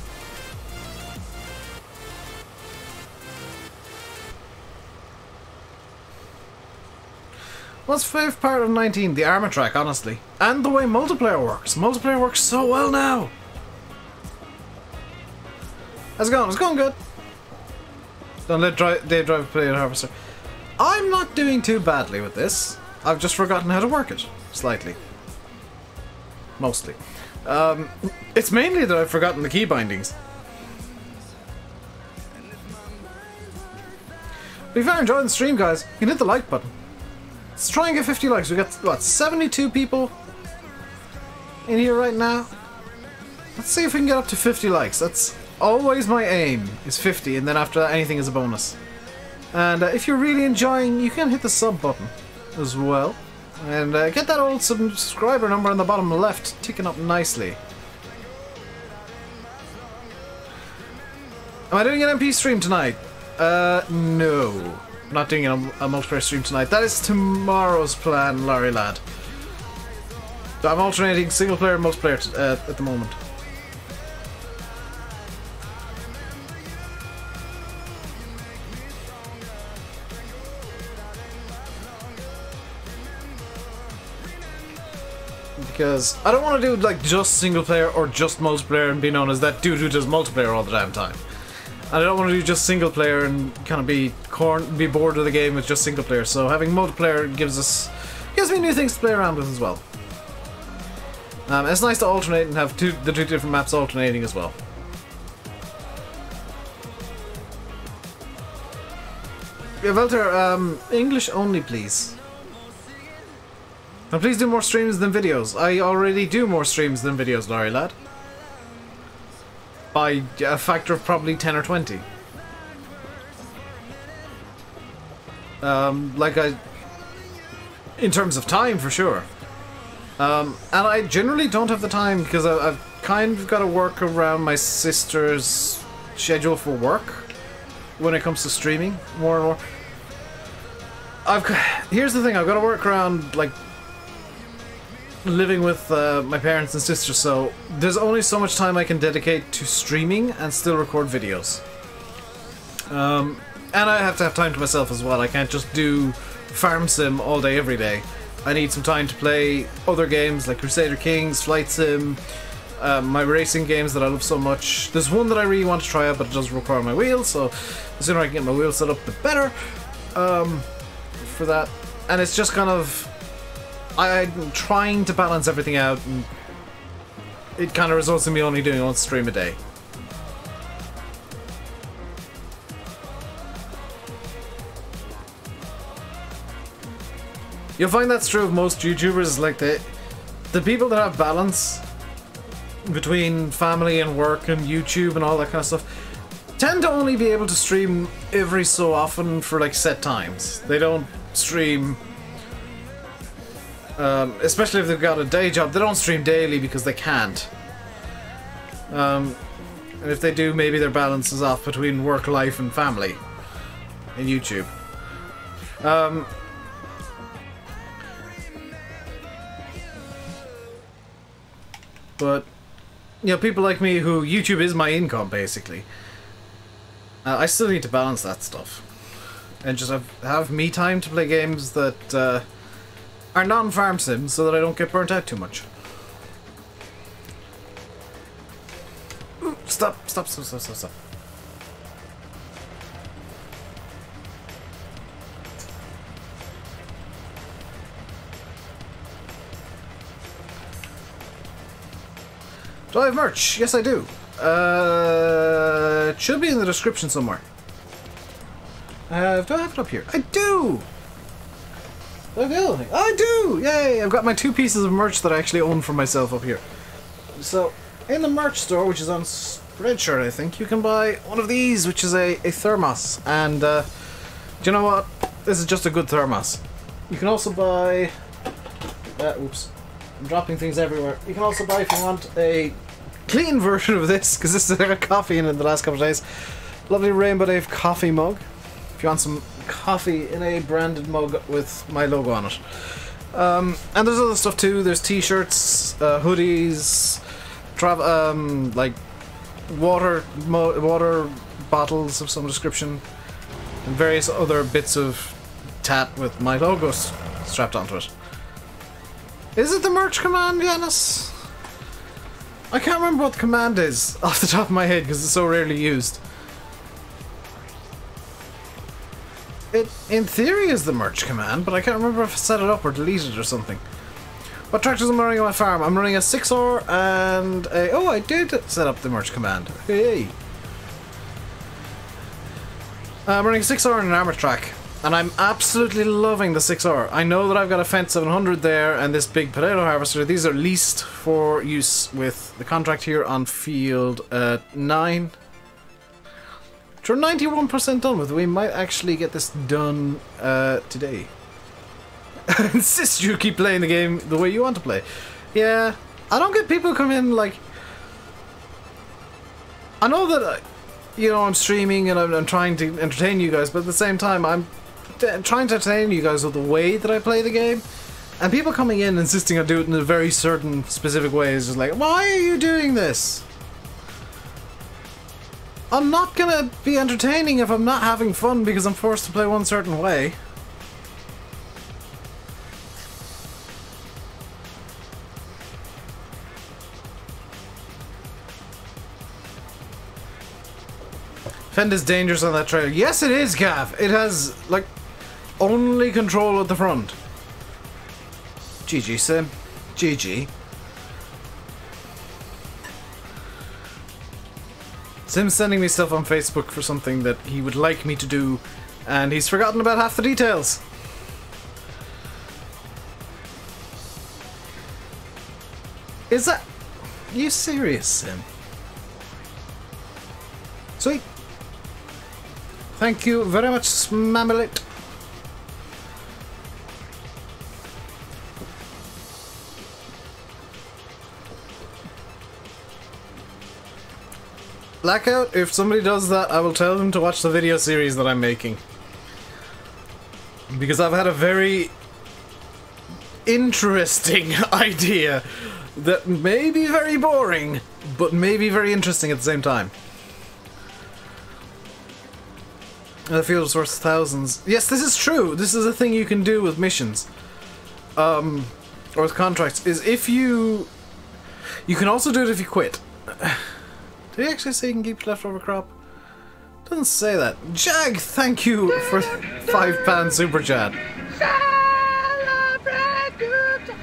What's favourite part of 19? The armor track, honestly. And the way multiplayer works. Multiplayer works so well now. How's it going? It's going good. Don't let Dave drive a play at Harvester. I'm not doing too badly with this. I've just forgotten how to work it. Slightly. Mostly. It's mainly that I've forgotten the key bindings. But if you're enjoying the stream, guys, you can hit the like button. Let's try and get 50 likes. We got, what, 72 people in here right now? Let's see if we can get up to 50 likes. That's always my aim, is 50, and then after that anything is a bonus. And if you're really enjoying, you can hit the sub button as well. And get that old subscriber number on the bottom left ticking up nicely. Am I doing an MP stream tonight? No. I'm not doing a multiplayer stream tonight. That is tomorrow's plan, Larry lad. So I'm alternating single player and multiplayer at the moment. because I don't want to do like just single player or just multiplayer and be known as that dude who does multiplayer all the damn time. And I don't want to do just single player and kind of be bored of the game with just single player. So having multiplayer gives me new things to play around with as well. It's nice to alternate and have the two different maps alternating as well. Yeah, Walter, English only, please. And please do more streams than videos. I already do more streams than videos, Larry lad. By a factor of probably 10 or 20. In terms of time, for sure. And I generally don't have the time because I've kind of got to work around my sister's schedule for work when it comes to streaming more and more. Here's the thing, I've got to work around like living with my parents and sister, so there's only so much time I can dedicate to streaming and still record videos. And I have to have time to myself as well. I can't just do farm sim all day every day. I need some time to play other games like Crusader Kings, Flight Sim, my racing games that I love so much. There's one that I really want to try out, but it does require my wheels, so the sooner I can get my wheels set up, the better for that. And it's just kind of... I'm trying to balance everything out, and it kind of results in me only doing one stream a day. You'll find that's true of most YouTubers, like the people that have balance between family and work and YouTube and all that kind of stuff tend to only be able to stream every so often for like set times. They don't stream, especially if they've got a day job, they don't stream daily because they can't. And if they do, maybe their balance is off between work, life and family in YouTube. But, you know, people like me who YouTube is my income, basically. I still need to balance that stuff. And just have me time to play games that are non-farm sims so that I don't get burnt out too much. Ooh, stop. Do I have merch? Yes, I do. It should be in the description somewhere. Do I have it up here? I do! Do I have the other thing? I do! Yay! I've got my 2 pieces of merch that I actually own for myself up here. So, in the merch store, which is on Spreadshirt, I think, you can buy one of these, which is a thermos. And, do you know what? This is just a good thermos. You can also buy... oops. I'm dropping things everywhere. You can also buy, if you want, a clean version of this, because this has got coffee in it the last couple of days. Lovely RainbowDave coffee mug. If you want some coffee in a branded mug with my logo on it. And there's other stuff too. There's t-shirts, hoodies, like water bottles of some description, and various other bits of tat with my logos strapped onto it. Is it the merch command, Yanis? I can't remember what the command is off the top of my head because it's so rarely used. It, in theory, is the merch command, but I can't remember if I set it up or deleted it or something. What tractors am I running on my farm? I'm running a 6R and a... Oh, I did set up the merch command. Hey! I'm running a 6R and an armor track. And I'm absolutely loving the 6R. I know that I've got a Fence 700 there and this big potato harvester. These are leased for use with the contract here on field 9. Which we're 91% done with. We might actually get this done today. I insist you keep playing the game the way you want to play. Yeah, I don't get people come in like... I know that, you know, I'm streaming and I'm trying to entertain you guys, but at the same time I'm trying to entertain you guys with the way that I play the game, and people coming in insisting I do it in a very certain specific way is just like, why are you doing this? I'm not gonna be entertaining if I'm not having fun because I'm forced to play one certain way. Fend is dangerous on that trail. Yes, it is, Gav. It has, like, only control at the front. GG, Sim. GG. Sim's sending me stuff on Facebook for something that he would like me to do, and he's forgotten about half the details. Is that... Are you serious, Sim? Sweet. Thank you very much, Smamelit. Blackout, if somebody does that, I will tell them to watch the video series that I'm making. Because I've had a very interesting idea that may be very boring, but may be very interesting at the same time. The field is worth thousands. Yes, this is true. This is a thing you can do with missions. Or with contracts, is if you... You can also do it if you quit. Did he actually say you can keep leftover crop? Doesn't say that. Jag, thank you for £5 super chat. Celebrate good times.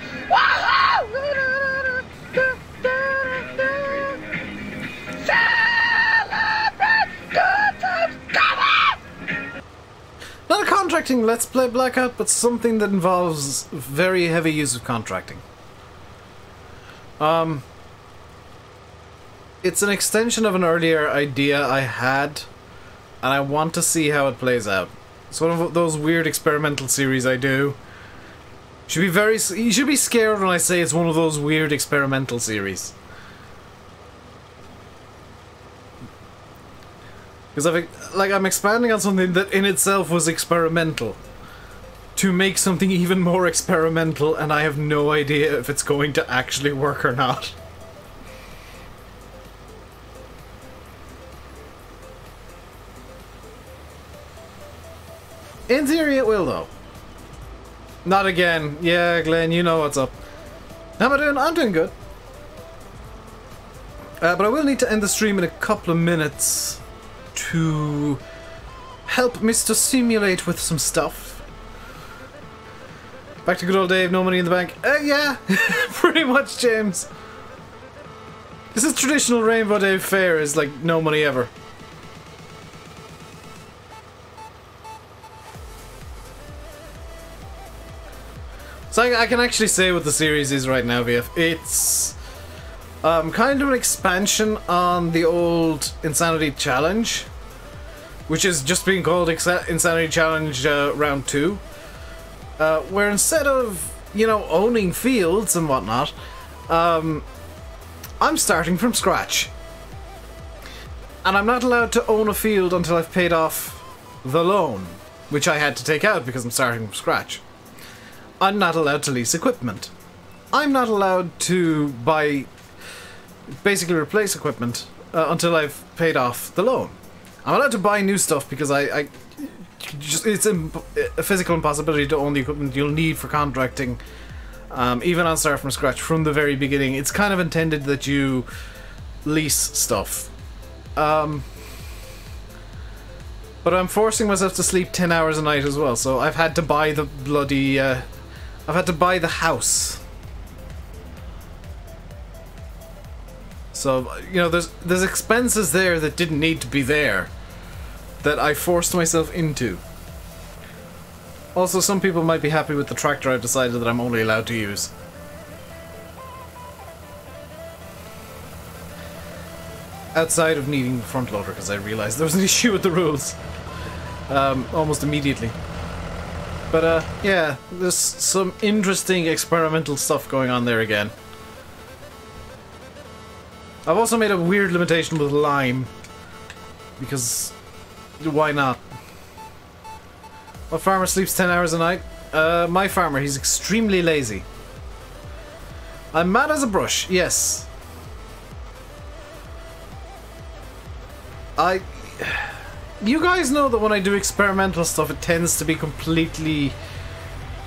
Celebrate good times. Come on! Not a contracting Let's Play Blackout, but something that involves very heavy use of contracting. It's an extension of an earlier idea I had, and I want to see how it plays out. It's one of those weird experimental series I do. You should be scared when I say it's one of those weird experimental series. Because I'm expanding on something that in itself was experimental to make something even more experimental, and I have no idea if it's going to actually work or not. In theory it will, though. Not again. Yeah, Glenn, you know what's up. How am I doing? I'm doing good. But I will need to end the stream in a couple of minutes to help Mr. Simulate with some stuff. Back to good old Dave, no money in the bank. Yeah, pretty much, James. This is traditional RainbowDave fare, is like no money ever. So I can actually say what the series is right now, VF. It's kind of an expansion on the old Insanity Challenge, which is just being called Insanity Challenge Round 2, where instead of, you know, owning fields and whatnot, I'm starting from scratch. And I'm not allowed to own a field until I've paid off the loan, which I had to take out because I'm starting from scratch. I'm not allowed to lease equipment. I'm not allowed to basically replace equipment until I've paid off the loan. I'm allowed to buy new stuff because it's a physical impossibility to own the equipment you'll need for contracting, even on Start From Scratch from the very beginning. It's kind of intended that you lease stuff. But I'm forcing myself to sleep 10 hours a night as well, so I've had to buy the bloody... I've had to buy the house. So, you know, there's expenses there that didn't need to be there, that I forced myself into. Also, some people might be happy with the tractor I've decided that I'm only allowed to use. Outside of needing the front loader, because I realized there was an issue with the rules. Almost immediately. But, yeah, there's some interesting experimental stuff going on there again. I've also made a weird limitation with lime. Because, why not? What farmer sleeps 10 hours a night? My farmer, he's extremely lazy. I'm mad as a brush, yes. You guys know that when I do experimental stuff, it tends to be completely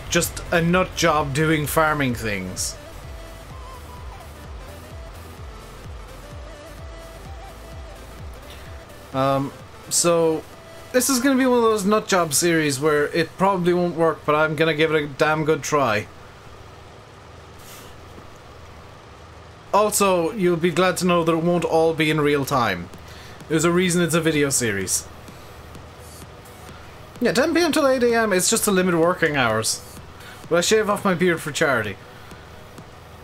just a nut job doing farming things. So, this is going to be one of those nut job series where it probably won't work, but I'm going to give it a damn good try. Also, you'll be glad to know that it won't all be in real time. There's a reason it's a video series. Yeah, 10 PM till 8 AM, it's just to limit working hours. Will I shave off my beard for charity?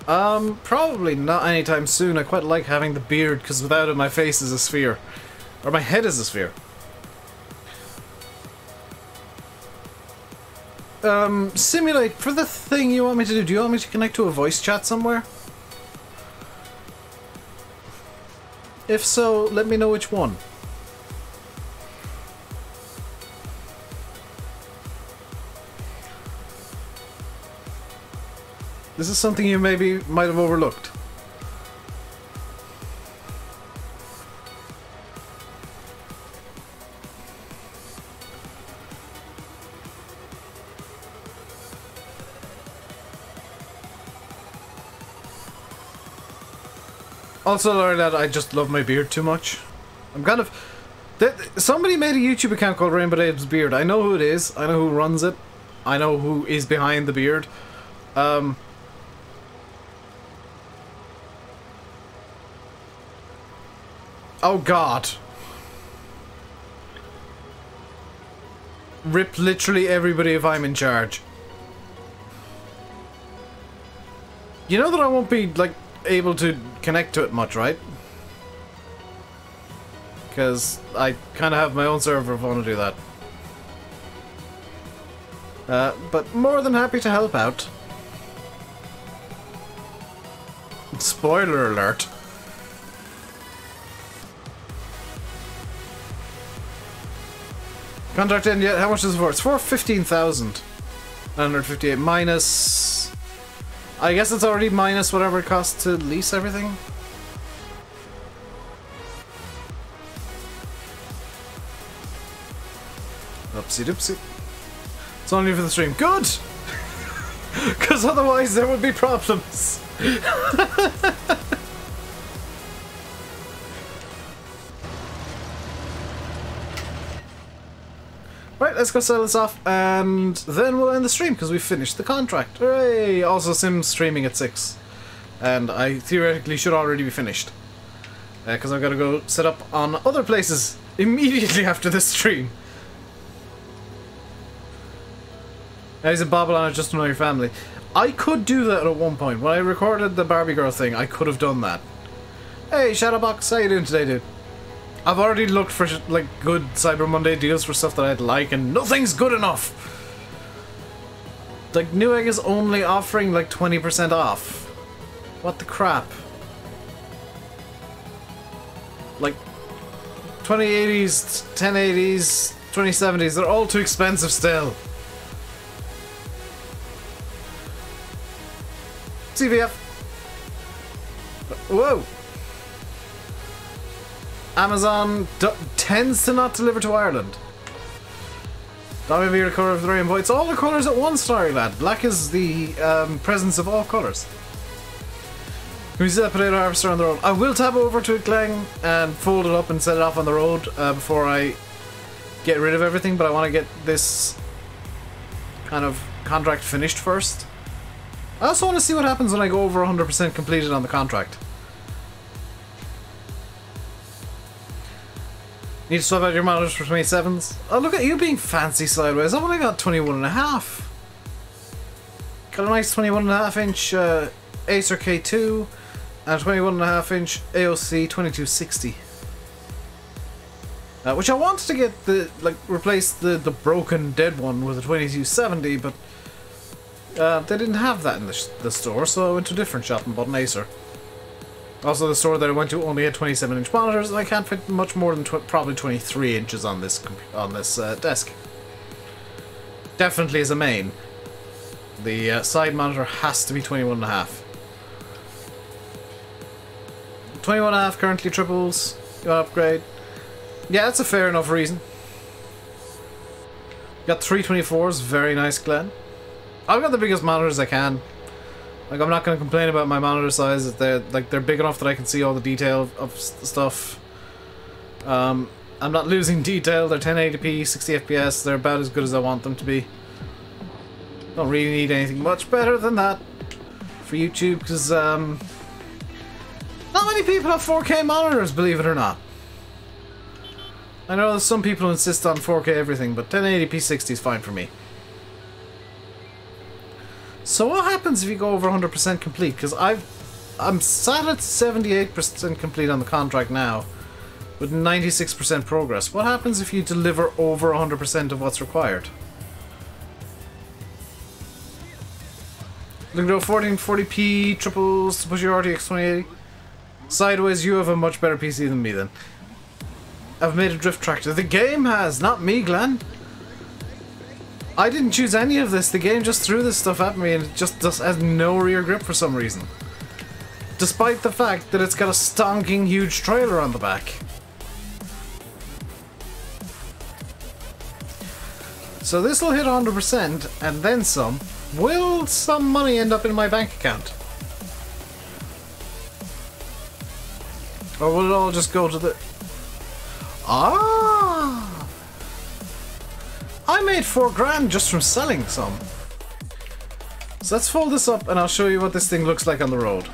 Probably not anytime soon. I quite like having the beard, because without it my face is a sphere. Or my head is a sphere. Simulate, for the thing you want me to do you want me to connect to a voice chat somewhere? If so, let me know which one. This is something you maybe might have overlooked. Also learned that I just love my beard too much. I'm kind of... Somebody made a YouTube account called RainbowDave's Beard. I know who it is. I know who runs it. I know who is behind the beard. Oh god. Rip literally everybody if I'm in charge. You know that I won't be, like, able to connect to it much, right? Because I kind of have my own server if I want to do that. But more than happy to help out. Spoiler alert. Contract in yet? How much is it for? It's for 15,000. 958 minus... I guess it's already minus whatever it costs to lease everything. Oopsie doopsie. It's only for the stream. Good! Because otherwise there would be problems. Right, let's go sell this off, and then we'll end the stream, because we finished the contract. Hooray! Also, Sim's streaming at 6. And I theoretically should already be finished. Because I've got to go set up on other places immediately after this stream. He's a bobble on it just to know your family. I could do that at one point. When I recorded the Barbie girl thing, I could have done that. Hey, Shadowbox, how you doing today, dude? I've already looked for, like, good Cyber Monday deals for stuff that I'd like, and nothing's good enough! Like, Newegg is only offering, like, 20% off. What the crap? Like, 2080s, 1080s, 2070s, they're all too expensive still. CVF. Whoa! Amazon tends to not deliver to Ireland. Don't be the colour of the rainbow. It's all the colours at once, sorry lad. Black is the presence of all colours. Can we see that potato harvester on the road? I will tab over to it, Glenn, and fold it up and set it off on the road before I get rid of everything, but I want to get this kind of contract finished first. I also want to see what happens when I go over 100% completed on the contract. Need to swap out your monitors for 27s? Oh, look at you being fancy sideways. I've only got 21.5. Got a nice 21.5 inch Acer K2 and a 21.5 inch AOC 2260. Which I wanted to get the, like, replace the broken dead one with a 2270, but they didn't have that in the store, so I went to a different shop and bought an Acer. Also, the store that I went to only had 27-inch monitors, and I can't fit much more than probably 23 inches on this desk. Definitely as a main. The side monitor has to be 21.5. 21.5 currently triples. You want to upgrade? Yeah, that's a fair enough reason. Got 324s, very nice, Glenn. I've got the biggest monitors I can. Like, I'm not going to complain about my monitor size. They're big enough that I can see all the detail of stuff. And I'm not losing detail. They're 1080p, 60 FPS. They're about as good as I want them to be. Don't really need anything much better than that for YouTube, because not many people have 4K monitors, believe it or not. I know there's some people who insist on 4K everything, but 1080p 60 is fine for me. So what happens if you go over 100% complete? Because I'm sat at 78% complete on the contract now, with 96% progress. What happens if you deliver over 100% of what's required? Look at 1440p triples to push your RTX 2080. Sideways, you have a much better PC than me then. I've made a drift tractor. The game has, not me, Glenn. I didn't choose any of this. The game just threw this stuff at me and it just has no rear grip for some reason. Despite the fact that it's got a stonking huge trailer on the back. So this will hit 100% and then some. Will some money end up in my bank account? Or will it all just go to the... Ah! I made 4 grand just from selling some. So let's fold this up and I'll show you what this thing looks like on the road.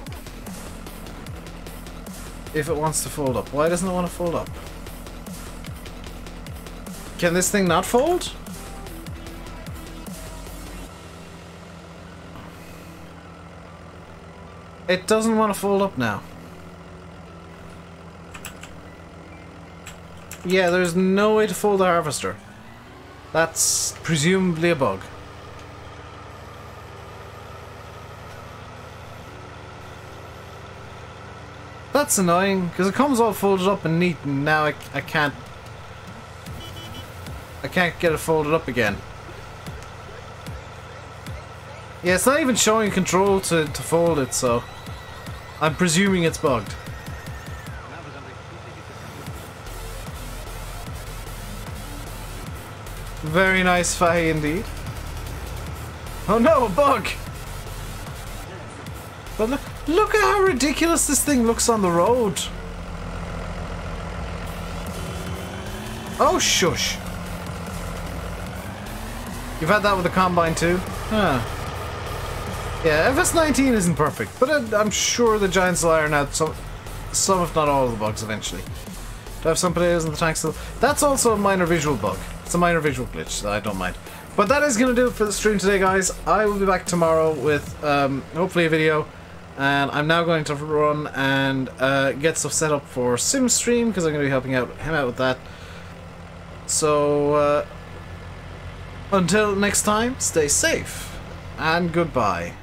If it wants to fold up. Why doesn't it want to fold up? Can this thing not fold? It doesn't want to fold up now. Yeah, there's no way to fold the harvester. That's presumably a bug. That's annoying, because it comes all folded up and neat, and now I can't get it folded up again. Yeah, it's not even showing control to fold it, so I'm presuming it's bugged. Very nice Fahy indeed. Oh no, a bug! But look at how ridiculous this thing looks on the road. Oh shush. You've had that with the Combine too? Huh. Yeah, FS19 isn't perfect, but I'm sure the Giants will iron out some if not all of the bugs eventually. Do I have some potatoes in the tank still? That's also a minor visual bug. It's a minor visual glitch, so I don't mind. But that is going to do it for the stream today, guys. I will be back tomorrow with hopefully a video. And I'm now going to run and get stuff set up for Sim Stream, because I'm going to be helping him out with that. So, until next time, stay safe, and goodbye.